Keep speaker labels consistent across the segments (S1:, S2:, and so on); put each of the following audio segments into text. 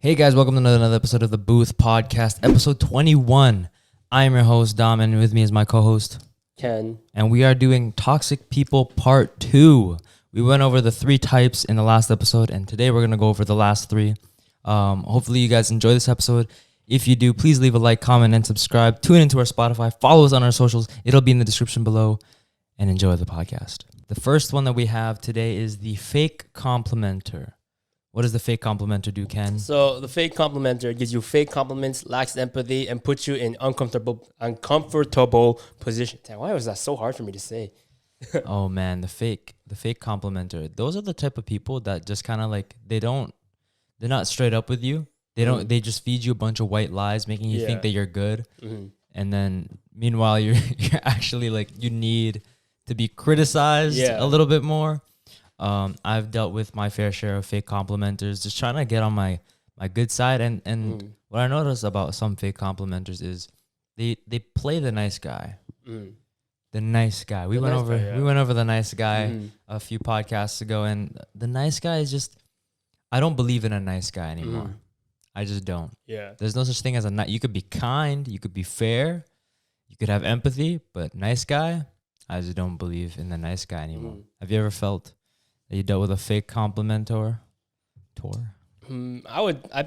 S1: Hey guys, welcome to another episode of the Booth Podcast, episode 21. I am your host, Dom, and with me is my co-host,
S2: Ken.
S1: And we are doing Toxic People Part 2. We went over the 3 types in the last episode, and today we're going to go over the last 3. Hopefully you guys enjoy this episode. If you do, please leave a like, comment, and subscribe. Tune into our Spotify. Follow us on our socials. It'll be in the description below. And enjoy the podcast. The first one that we have today is the fake complimenter. What does the fake complimenter do, Ken?
S2: So the fake complimenter gives you fake compliments, lacks empathy, and puts you in uncomfortable position. Damn, why was that so hard for me to say?
S1: Oh man, the fake complimenter. Those are the type of people that just kind of like they're not straight up with you. They just feed you a bunch of white lies, making you think that you're good. Mm-hmm. And then meanwhile you're actually like you need to be criticized a little bit more. I've dealt with my fair share of fake complimenters, just trying to get on my good side. And what I noticed about some fake complimenters is they play the nice guy. The nice guy. We went over the nice guy a few podcasts ago, and the nice guy is just, I don't believe in a nice guy anymore. I just don't. Yeah. There's no such thing as you could be kind, you could be fair, you could have empathy, but nice guy, I just don't believe in the nice guy anymore. Have you ever felt that you dealt with a fake complimentor?
S2: I'm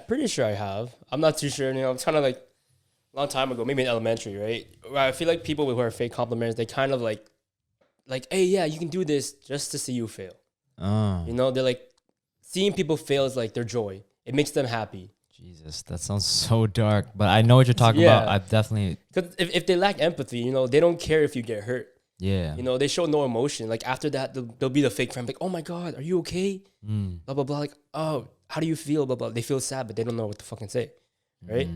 S2: pretty sure I have. I'm not too sure. It's kind of like a long time ago, maybe in elementary, right? Where I feel like people who are fake complimenters, they kind of like, hey, yeah, you can do this just to see you fail. They're like, seeing people fail is like their joy. It makes them happy.
S1: Jesus, that sounds so dark, but I know what you're talking about. I've definitely...
S2: Because if they lack empathy, they don't care if you get hurt.
S1: Yeah.
S2: They show no emotion. Like after that, they'll be the fake friend. Like, oh my God, are you okay? Blah, blah, blah. Like, oh, how do you feel? Blah, blah. They feel sad, but they don't know what to fucking say. Right?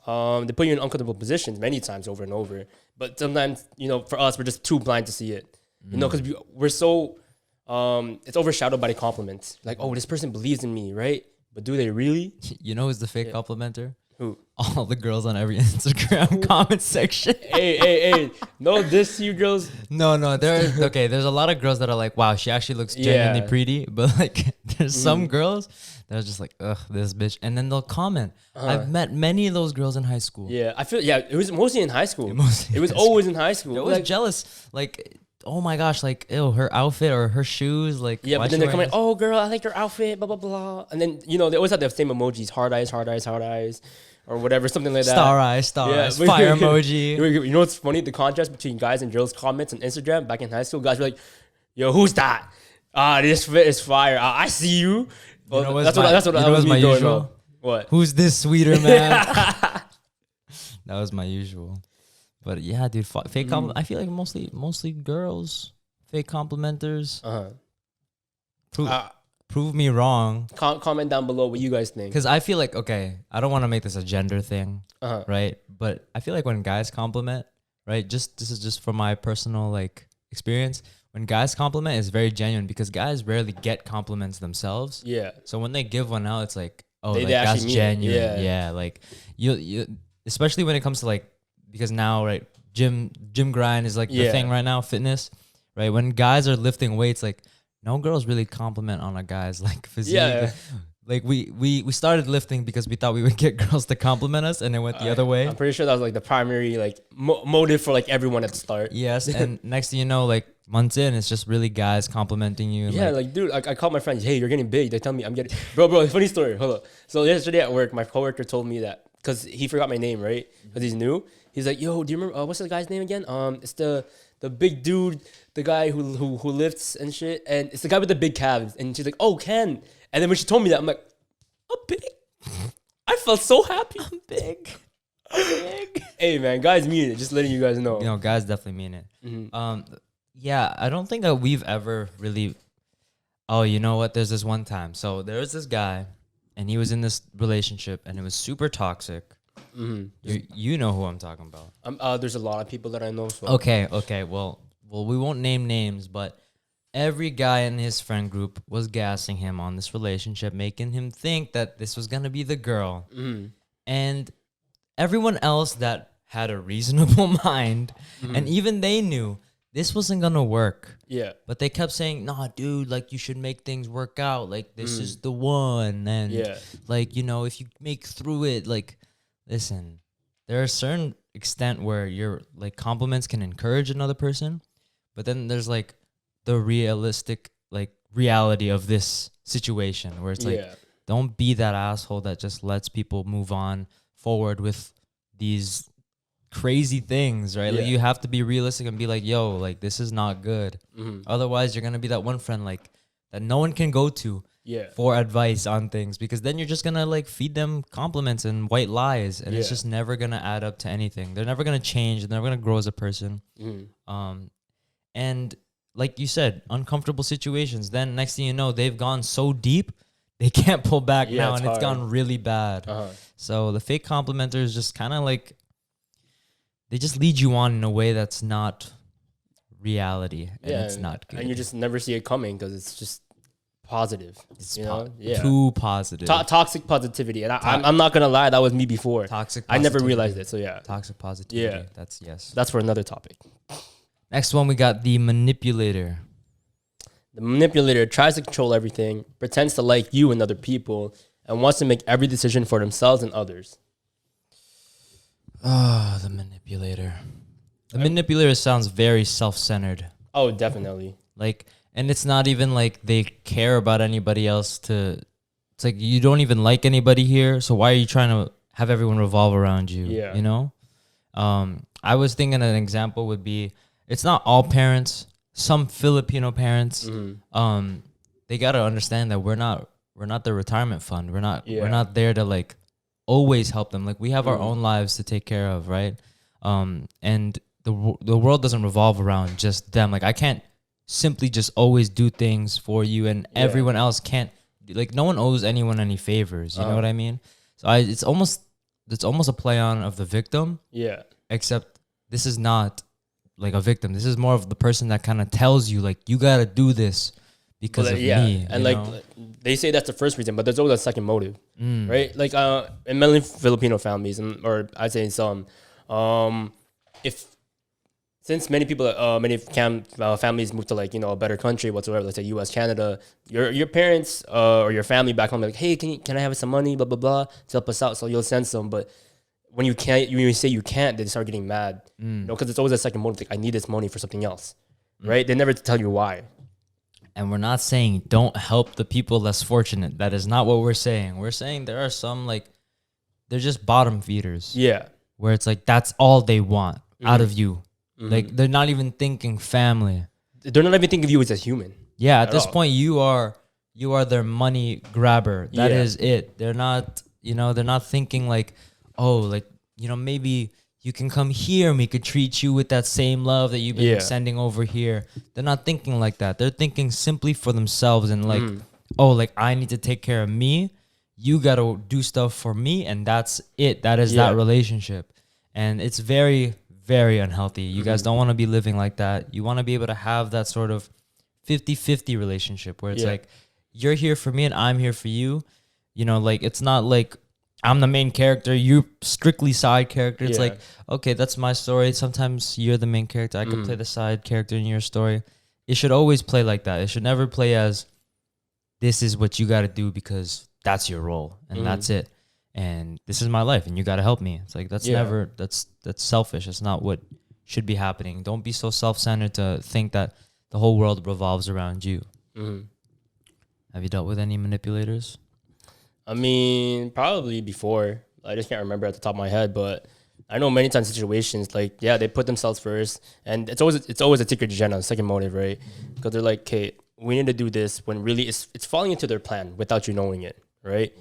S2: They put you in uncomfortable positions many times over and over. But sometimes, for us, we're just too blind to see it. Because we're so, it's overshadowed by the compliments. Like, oh, this person believes in me, right? But do they really?
S1: You know who's the fake complimenter?
S2: Who?
S1: All the girls on every Instagram comment section.
S2: Hey. No, you girls.
S1: No. There's a lot of girls that are like, wow, she actually looks genuinely pretty. But like, there's some girls that are just like, ugh, this bitch. And then they'll comment. I've met many of those girls in high school.
S2: Yeah, I feel, it was mostly in high school. It was always in high school.
S1: I was jealous. Like, oh my gosh, like, ew, her outfit or her shoes, like,
S2: yeah, but then they're coming, oh girl, I like your outfit, blah blah blah, and then they always have the same emojis, heart eyes, or whatever, something like that.
S1: Star eyes, fire emoji.
S2: You know what's funny? The contrast between guys and girls comments on Instagram back in high school, guys were like, yo, who's that? This fit is fire. I see you. Well, that's what was my usual. What?
S1: Who's this sweeter man? That was my usual. But yeah, dude, fake compliment. I feel like mostly girls, fake complimenters. Prove me wrong.
S2: Comment down below what you guys think.
S1: Because I feel like, okay, I don't want to make this a gender thing, right? But I feel like when guys compliment, right? This is just from my personal like experience. When guys compliment, it's very genuine because guys rarely get compliments themselves. Yeah. So when they give one out, it's like, oh, they that's genuine. Yeah. Like you, especially when it comes to like. Because now, right, gym grind is like the thing right now, fitness, right? When guys are lifting weights, like no girls really compliment on a guy's like physique. Yeah. Like we started lifting because we thought we would get girls to compliment us, and it went the other way.
S2: I'm pretty sure that was like the primary like motive for like everyone at the start.
S1: Yes, and next thing you know, like months in, it's just really guys complimenting you.
S2: Yeah, like dude, I call my friends, hey, you're getting big. They tell me I'm getting, bro. Funny story. Hold up. So yesterday at work, my coworker told me that because he forgot my name, right? Because he's new. He's like, yo, do you remember, what's the guy's name again? It's the big dude, the guy who lifts and shit. And it's the guy with the big calves. And she's like, oh, Ken. And then when she told me that, I'm like, I'm big. I felt so happy. I'm big. Hey, man, guys mean it. Just letting you guys know.
S1: Guys definitely mean it. Yeah, I don't think that we've ever really, oh, you know what? There's this one time. So there was this guy, and he was in this relationship, and it was super toxic. You know who I'm talking about.
S2: There's a lot of people that I know. So.
S1: Okay. Well, we won't name names, but every guy in his friend group was gassing him on this relationship, making him think that this was gonna be the girl. And everyone else that had a reasonable mind, and even they this wasn't gonna work.
S2: Yeah.
S1: But they kept saying, nah, dude, like you should make things work out. Like this is the one. And like, you know, if you make through it, like, listen, there are a certain extent where your like compliments can encourage another person. But then there's like the realistic like reality of this situation where it's like, don't be that asshole that just lets people move on forward with these crazy things, right? Like you have to be realistic and be like, yo, like this is not good. Otherwise you're gonna be that one friend like that no one can go to for advice on things, because then you're just gonna like feed them compliments and white lies, and it's just never gonna add up to anything. They're never gonna change, they're never gonna grow as a person. And like you said, uncomfortable situations, then next thing you know, they've gone so deep they can't pull back now, and it's gone really bad. So the fake complimenter is just kind of like, they just lead you on in a way that's not reality, and it's not good.
S2: And you just never see it coming because it's just positive. It's
S1: too positive.
S2: Toxic positivity. And I'm not going to lie, that was me before.
S1: Toxic
S2: positivity. I never realized it, so
S1: Toxic positivity.
S2: Yeah. That's for another topic.
S1: Next one, we got the manipulator.
S2: The manipulator tries to control everything, pretends to like you and other people, and wants to make every decision for themselves and others.
S1: Oh, the manipulator. The manipulator sounds very self-centered.
S2: Oh, definitely.
S1: Like, and it's not even like they care about anybody else to... It's like, you don't even like anybody here, so why are you trying to have everyone revolve around you?
S2: Yeah.
S1: You know? I was thinking an example would be, it's not all parents. Some Filipino parents, they got to understand that we're not the retirement fund. We're not there to like always help them. Like we have our own lives to take care of, right? And the world doesn't revolve around just them. Like I can't simply just always do things for you, and everyone else can't. Like no one owes anyone any favors. You know what I mean? So it's almost a play on of the victim. Yeah. Except this is not like a victim. This is more of the person that kind of tells you like you gotta do this because of me.
S2: And like they say that's the first reason, but there's always a second motive, right? Like in many Filipino families, or I'd say in some, since many people, families move to like a better country whatsoever, let's say U.S., Canada, your parents or your family back home, like, hey, can I have some money, blah blah blah, to help us out? So you'll send some, but when you say you can't, they start getting mad, because it's always a second motive. Like, I need this money for something else, right? They never tell you why.
S1: And we're not saying don't help the people less fortunate. That is not what we're saying. We're saying there are some like, they're just bottom feeders. Yeah. Where it's like, that's all they want out of you. Like they're not even thinking family.
S2: They're not even thinking of you as a human.
S1: Yeah. At this point, you are their money grabber. That is it. They're not, they're not thinking like, oh, like, maybe you can come here and we could treat you with that same love that you've been sending over here. They're not thinking like that. They're thinking simply for themselves and like, oh, like I need to take care of me. You got to do stuff for me. And that's it. That is that relationship. And it's very, very unhealthy. You guys don't want to be living like that. You want to be able to have that sort of 50-50 relationship where it's like, you're here for me and I'm here for you. Like it's not like I'm the main character, you're strictly side character. It's like, okay, that's my story. Sometimes you're the main character. I can play the side character in your story. It should always play like that. It should never play as this is what you got to do because that's your role and that's it. And this is my life and you got to help me. It's like, that's never, that's selfish. That's not what should be happening. Don't be so self-centered to think that the whole world revolves around you. Have you dealt with any manipulators?
S2: I mean, probably before. I just can't remember at the top of my head, but I know many times situations like, they put themselves first, and it's always a secret agenda, second motive, right? Because they're like, okay, we need to do this, when really it's falling into their plan without you knowing it, right?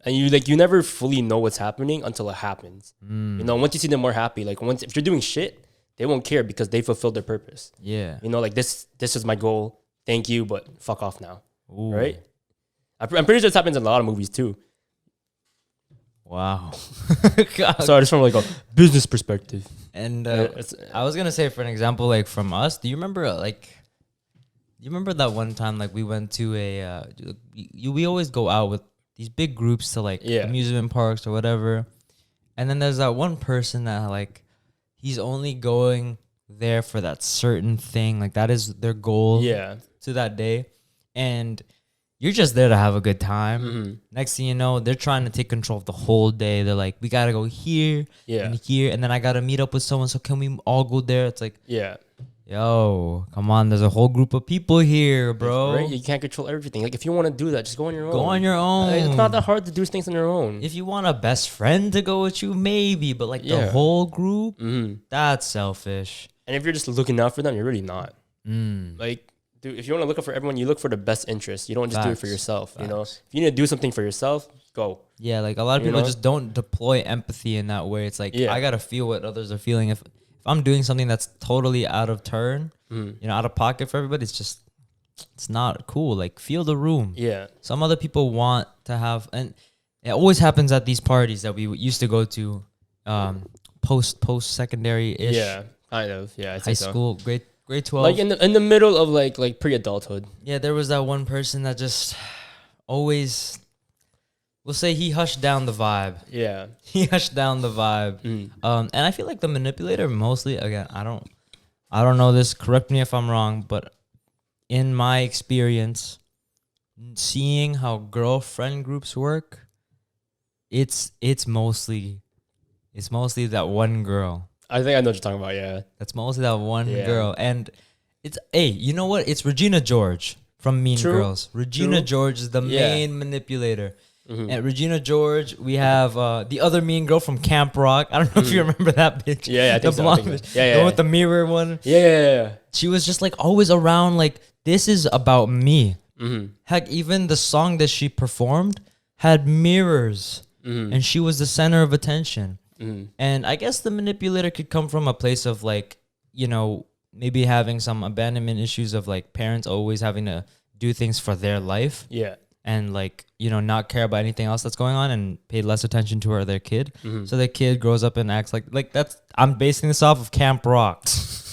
S2: And you never fully know what's happening until it happens. Once you see them more happy, like if you're doing shit, they won't care because they fulfilled their purpose. Yeah. Like this is my goal. Thank you, but fuck off now. Right? I'm pretty sure this happens in a lot of movies too.
S1: Wow.
S2: So just from like a business perspective.
S1: And I was gonna say, for an example, like from us, do you remember that one time like we went to we always go out with these big groups to like amusement parks or whatever, and then there's that one person that like he's only going there for that certain thing. Like that is their goal to that day. And you're just there to have a good time. Next thing you know, they're trying to take control of the whole day. They're like, we got to go here and here. And then I got to meet up with someone. So can we all go there? It's like, yo, come on. There's a whole group of people here, bro.
S2: Right? You can't control everything. Like if you want to do that, just go on your own.
S1: Go on your own.
S2: It's not that hard to do things on your own.
S1: If you want a best friend to go with you, maybe. But like the whole group, that's selfish.
S2: And if you're just looking out for them, you're really not. Like, dude, if you want to look out for everyone, you look for the best interest. You don't just do it for yourself. You know, if you need to do something for yourself, go.
S1: Yeah, like a lot of people just don't deploy empathy in that way. It's like I gotta feel what others are feeling. If I'm doing something that's totally out of turn, you know, out of pocket for everybody, it's not cool. Like feel the room.
S2: Yeah.
S1: Some other people want to have, and it always happens at these parties that we used to go to, post secondary ish.
S2: Yeah, kind of. Yeah, I'd say
S1: high school, grade 12.
S2: Like in the middle of like pre-adulthood.
S1: Yeah, there was that one person that just always, we'll say he hushed down the vibe.
S2: Yeah.
S1: He hushed down the vibe. And I feel like the manipulator mostly, again, I don't know this, correct me if I'm wrong, but in my experience, seeing how girlfriend groups work, it's mostly that one girl.
S2: I think I know what you're talking about, yeah.
S1: That's mostly that one girl. And it's, hey, you know what? It's Regina George from Mean Girls. Regina George is the main manipulator. And Regina George, we have the other mean girl from Camp Rock. I don't know if you remember that bitch.
S2: Yeah, I think
S1: the
S2: so.
S1: blonde bitch. The one with the mirror one.
S2: Yeah.
S1: She was just like always around, like, this is about me. Heck, even the song that she performed had mirrors. And she was the center of attention. And I guess the manipulator could come from a place of like, you know, maybe having some abandonment issues of like parents always having to do things for their life.
S2: Yeah.
S1: And like, you know, not care about anything else that's going on and pay less attention to their kid. So their kid grows up and acts like that's, I'm basing this off of Camp Rock.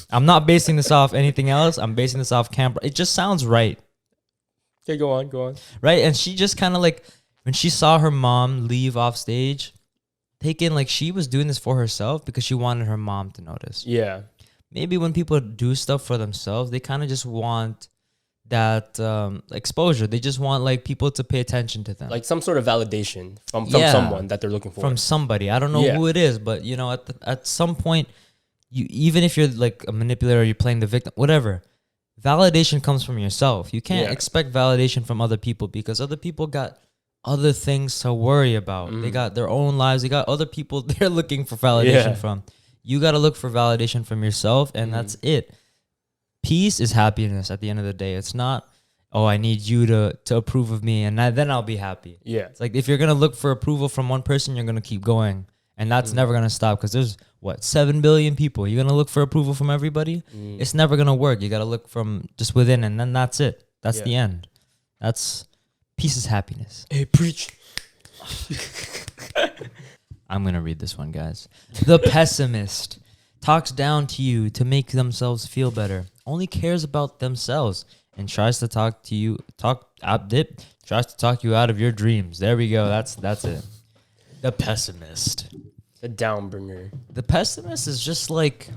S1: I'm not basing this off anything else. I'm basing this off Camp Rock. It just sounds right.
S2: Okay, go on.
S1: Right? And she just kind of like, when she saw her mom leave off stage, taken like she was doing this for herself because she wanted her mom to notice.
S2: Yeah.
S1: Maybe when people do stuff for themselves, they kind of just want that exposure. They just want like people to pay attention to them.
S2: Like some sort of validation from someone that they're looking for.
S1: From somebody. I don't know who it is, but you know, at some point, you, even if you're like a manipulator, you're playing the victim, whatever, validation comes from yourself. You can't expect validation from other people because other people got other things to worry about. They got their own lives. They got other people they're looking for validation from. You got to look for validation from yourself, and that's it. Peace is happiness at the end of the day. It's not, oh, I need you to approve of me, and then I'll be happy. Yeah. It's like if you're going to look for approval from one person, you're going to keep going. And that's never going to stop because there's, 7 billion people. You're going to look for approval from everybody? It's never going to work. You got to look from just within, and then that's it. That's the end. That's... Peace is happiness.
S2: Hey, preach.
S1: I'm going to read this one, guys. The pessimist talks down to you to make themselves feel better, only cares about themselves, and tries to talk you out of your dreams. There we go. That's it. The pessimist.
S2: The downbringer.
S1: The pessimist is just like,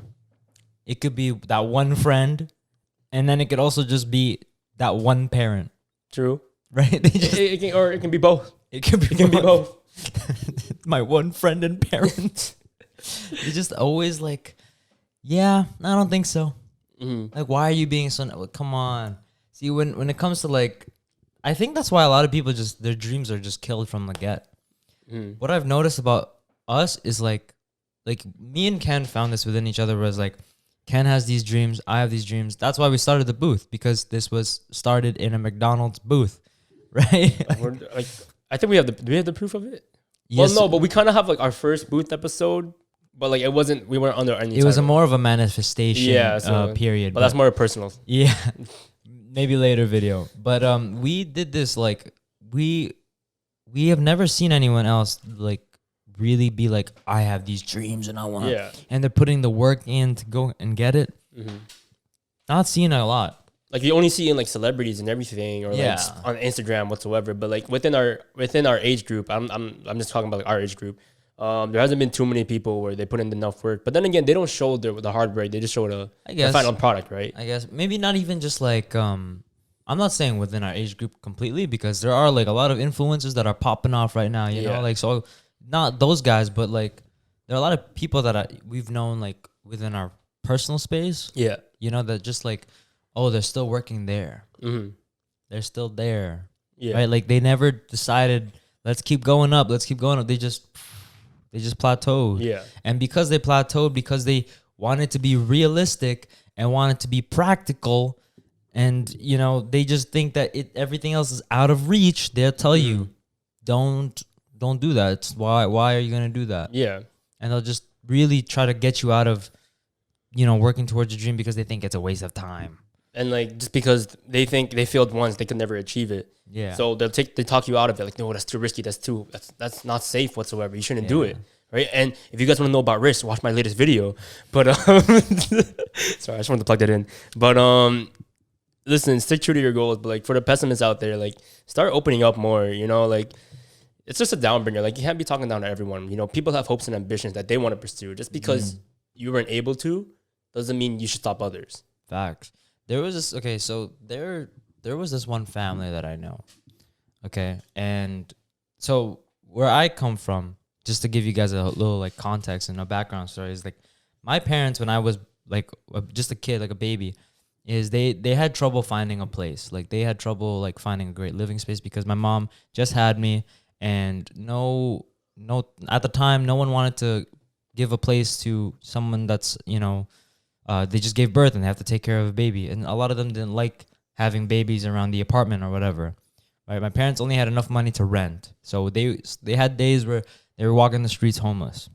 S1: it could be that one friend, and then it could also just be that one parent.
S2: True.
S1: Right?
S2: It can be both.
S1: It can be both. My one friend and parent. It's just always like, yeah, I don't think so. Like, why are you being so... Come on. See, when it comes to like... I think that's why a lot of people just... Their dreams are just killed from the get. What I've noticed about us is like me and Ken found this within each other was like, Ken has these dreams, I have these dreams. That's why we started the booth, because this was started in a McDonald's booth. Right?
S2: I think do we have the proof of it?
S1: Yes.
S2: Well, no, but we kind of have like our first booth episode, but like we weren't under any.
S1: It was more of a manifestation period.
S2: But that's more personal.
S1: Yeah. Maybe later video. But we did this like we have never seen anyone else like really be like, I have these dreams and I want and they're putting the work in to go and get it. Not seeing it a lot.
S2: Like you only see in like celebrities and everything, or like on Instagram whatsoever. But like within our age group, I'm just talking about like our age group. There hasn't been too many people where they put in enough work. But then again, they don't show the hard work. They just show the final product, right?
S1: I guess maybe not even just like I'm not saying within our age group completely, because there are like a lot of influencers that are popping off right now, you know, like, so not those guys, but like there are a lot of people that we've known like within our personal space. Yeah. You know, that just like, oh, they're still working there. Mm-hmm. They're still there. Yeah. Right. Like they never decided, let's keep going up. Let's keep going up. They just plateaued. Yeah. And because they plateaued, because they wanted to be realistic and wanted to be practical, and, you know, they just think that everything else is out of reach, they'll tell you, don't do that. It's why are you going to do that? Yeah. And they'll just really try to get you out of, you know, working towards your dream because they think it's a waste of time.
S2: And like, just because they think they failed once, they could never achieve it. Yeah. So they talk you out of it. Like, no, that's too risky. That's not safe whatsoever. You shouldn't do it. Right. And if you guys want to know about risk, watch my latest video. But sorry, I just wanted to plug that in. But listen, stick true to your goals. But like, for the pessimists out there, like, start opening up more. You know, like, it's just a downbringer. Like, you can't be talking down to everyone. You know, people have hopes and ambitions that they want to pursue. Just because you weren't able to doesn't mean you should stop others.
S1: Facts. There was this, okay, so there was this one family that I know, okay? And so where I come from, just to give you guys a little, like, context and a background story, is, like, my parents, when I was, like, just a kid, like a baby, is they had trouble finding a place. Like, they had trouble, like, finding a great living space because my mom just had me, and no, at the time, no one wanted to give a place to someone that's, you know, they just gave birth and they have to take care of a baby. And a lot of them didn't like having babies around the apartment or whatever. Right? My parents only had enough money to rent. So they had days where they were walking the streets homeless.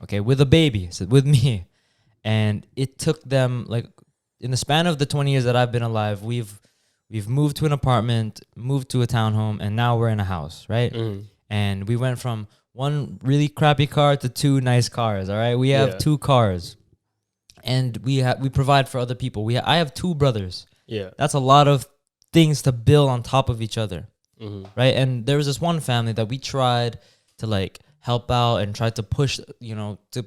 S1: Okay, with a baby, so with me. And it took them, like, in the span of the 20 years that I've been alive, we've moved to an apartment, moved to a townhome, and now we're in a house, right? And we went from one really crappy car to two nice cars, all right? We have 2 cars. And we provide for other people. I have 2 brothers. Yeah, that's a lot of things to build on top of each other, right? And there was this one family that we tried to, like, help out and try to push, you know, to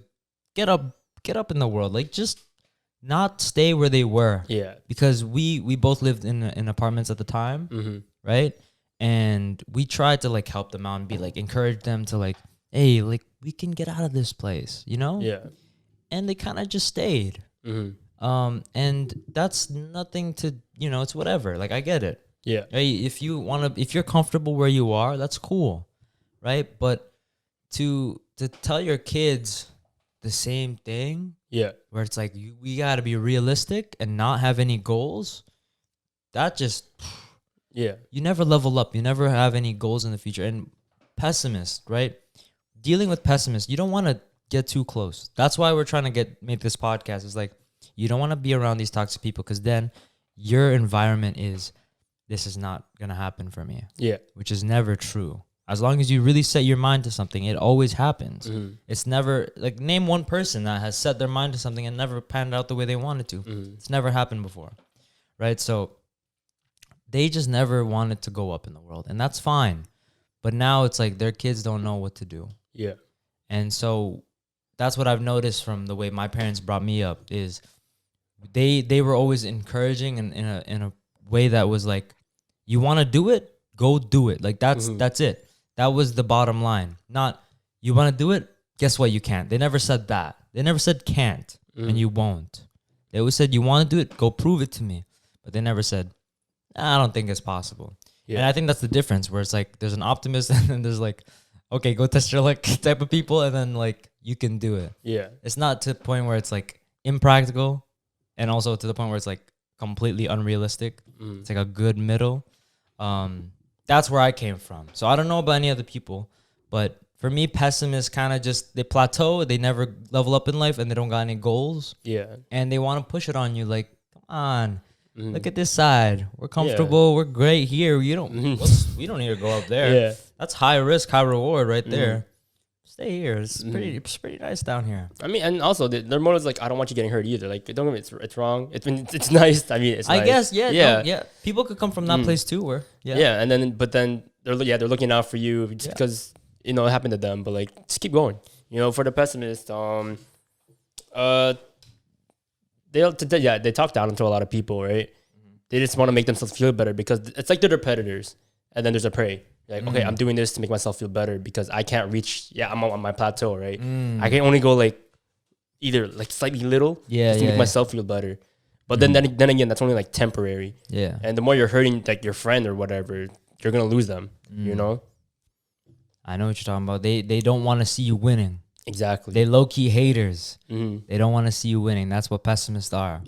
S1: get up in the world, like, just not stay where they were. Yeah, because we both lived in apartments at the time, right? And we tried to, like, help them out and be like, encourage them to, like, hey, like, we can get out of this place, you know? Yeah. And they kind of just stayed. And that's nothing to, you know, it's whatever. Like, I get it. Yeah. Hey, if you're comfortable where you are, that's cool. Right. But to tell your kids the same thing. Yeah. Where it's like, we got to be realistic and not have any goals. That just, yeah. You never level up. You never have any goals in the future. And pessimist, right? Dealing with pessimists, you don't want to get too close. That's why we're trying to make this podcast. Is like, you don't want to be around these toxic people, because then your environment is, this is not gonna happen for me. Yeah, which is never true. As long as you really set your mind to something, it always happens. It's never, like, name one person that has set their mind to something and never panned out the way they wanted to. It's never happened before, right? So they just never wanted to go up in the world, and that's fine. But now it's like their kids don't know what to do. Yeah, and so that's what I've noticed from the way my parents brought me up, is they were always encouraging and in a way that was like, you want to do it, go do it. Like, that's it. That was the bottom line. Not, you want to do it, guess what, you can't. They never said that. They never said can't and you won't. They always said, you want to do it, go prove it to me. But they never said, I don't think it's possible. Yeah. And I think that's the difference, where it's like there's an optimist and then there's like, okay, go test your luck type of people, and then, like, you can do it. Yeah. It's not to the point where it's, like, impractical, and also to the point where it's, like, completely unrealistic. It's like a good middle. That's where I came from. So I don't know about any other people, but for me, pessimists kind of just, they plateau, they never level up in life, and they don't got any goals. Yeah. And they want to push it on you, like, come on, look at this side. We're comfortable. Yeah. We're great here. We don't need to go up there. Yeah. That's high risk, high reward right there. Stay here. It's pretty nice down here. I
S2: mean, and also their motives, like, I don't want you getting hurt either. Like, don't get me, it's wrong. It's nice. I mean, it's nice.
S1: I guess, yeah. People could come from that place too, where,
S2: yeah. And then, but then they're looking out for you just because you know, it happened to them, but like, just keep going. You know, for the pessimist, they talk down to a lot of people, right? They just want to make themselves feel better because it's like they're the predators, and then there's a prey. Like, okay, I'm doing this to make myself feel better because I can't reach. Yeah, I'm on my plateau, right? I can only go like either like slightly little, just to make myself feel better. But then again, that's only like temporary.
S1: Yeah.
S2: And the more you're hurting like your friend or whatever, you're gonna lose them. You know.
S1: I know what you're talking about. They don't want to see you winning.
S2: Exactly.
S1: They low key haters. They don't want to see you winning. That's what pessimists are.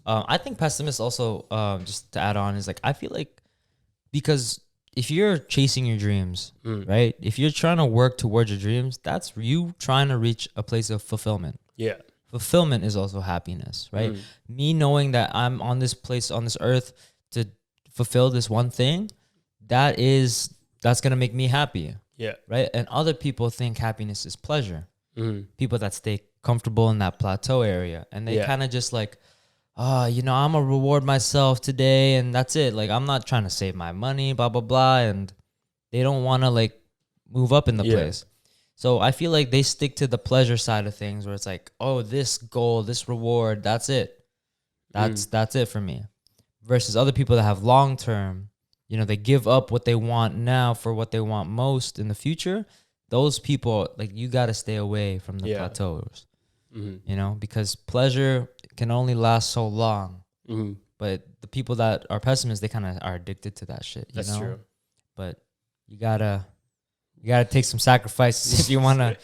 S1: I think pessimists also, just to add on, is like I feel like because if you're chasing your dreams, right? If you're trying to work towards your dreams, that's you trying to reach a place of fulfillment.
S2: Yeah.
S1: Fulfillment is also happiness, right? Me knowing that I'm on this place on this earth to fulfill this one thing, that's gonna make me happy.
S2: Yeah.
S1: Right. And other people think happiness is pleasure. People that stay comfortable in that plateau area, and they kind of just like, you know, I'm gonna reward myself today, and that's it. Like, I'm not trying to save my money, blah blah blah, and they don't want to like move up in the place. So I feel like they stick to the pleasure side of things, where it's like, oh, this goal, this reward, that's it. That's it for me. Versus other people that have long term, you know, they give up what they want now for what they want most in the future. Those people, like, you got to stay away from the plateaus, you know, because pleasure can only last so long. But the people that are pessimists, they kind of are addicted to that shit.
S2: That's true.
S1: But you gotta take some sacrifices if you wanna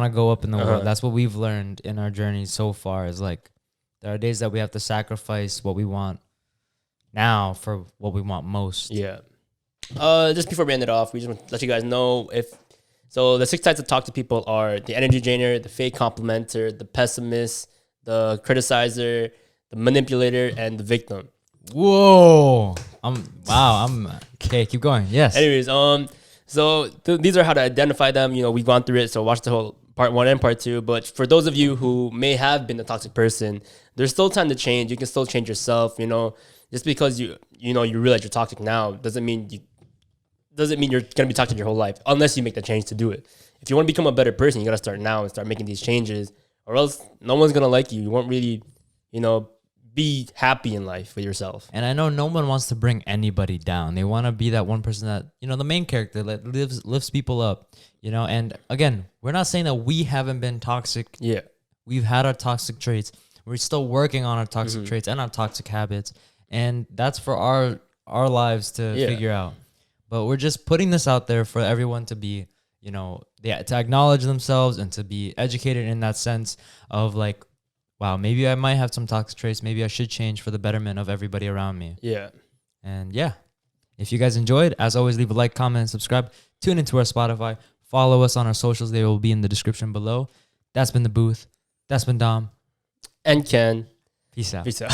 S1: go up in the world. That's what we've learned in our journey so far. Is like there are days that we have to sacrifice what we want now for what we want most.
S2: Yeah. Just before we end it off, we just want to let you guys know so the 6 types of toxic people are the energy drainer, the fake complimenter, the pessimist, the criticizer, the manipulator, and the victim.
S1: Whoa. I'm okay. Keep going. Yes.
S2: Anyways, so these are how to identify them. You know, we've gone through it, so watch the whole part 1 and part 2. But for those of you who may have been a toxic person, there's still time to change. You can still change yourself. You know, just because you realize you're toxic now doesn't mean you're gonna be toxic your whole life unless you make the change to do it. If you want to become a better person, you gotta start now and start making these changes, or else no one's gonna like you. You won't really, you know, be happy in life with yourself.
S1: And I know no one wants to bring anybody down. They want to be that one person that, you know, the main character that lifts people up, you know. And again, we're not saying that we haven't been toxic.
S2: Yeah.
S1: We've had our toxic traits. We're still working on our toxic traits and our toxic habits. And that's for our lives to figure out. But we're just putting this out there for everyone to be, you know, to acknowledge themselves and to be educated in that sense of like, wow, maybe I might have some toxic traits. Maybe I should change for the betterment of everybody around me.
S2: Yeah.
S1: And yeah, if you guys enjoyed, as always, leave a like, comment, and subscribe. Tune into our Spotify. Follow us on our socials. They will be in the description below. That's been The Booth. That's been Dom.
S2: And Ken.
S1: Peace out.
S2: Peace out.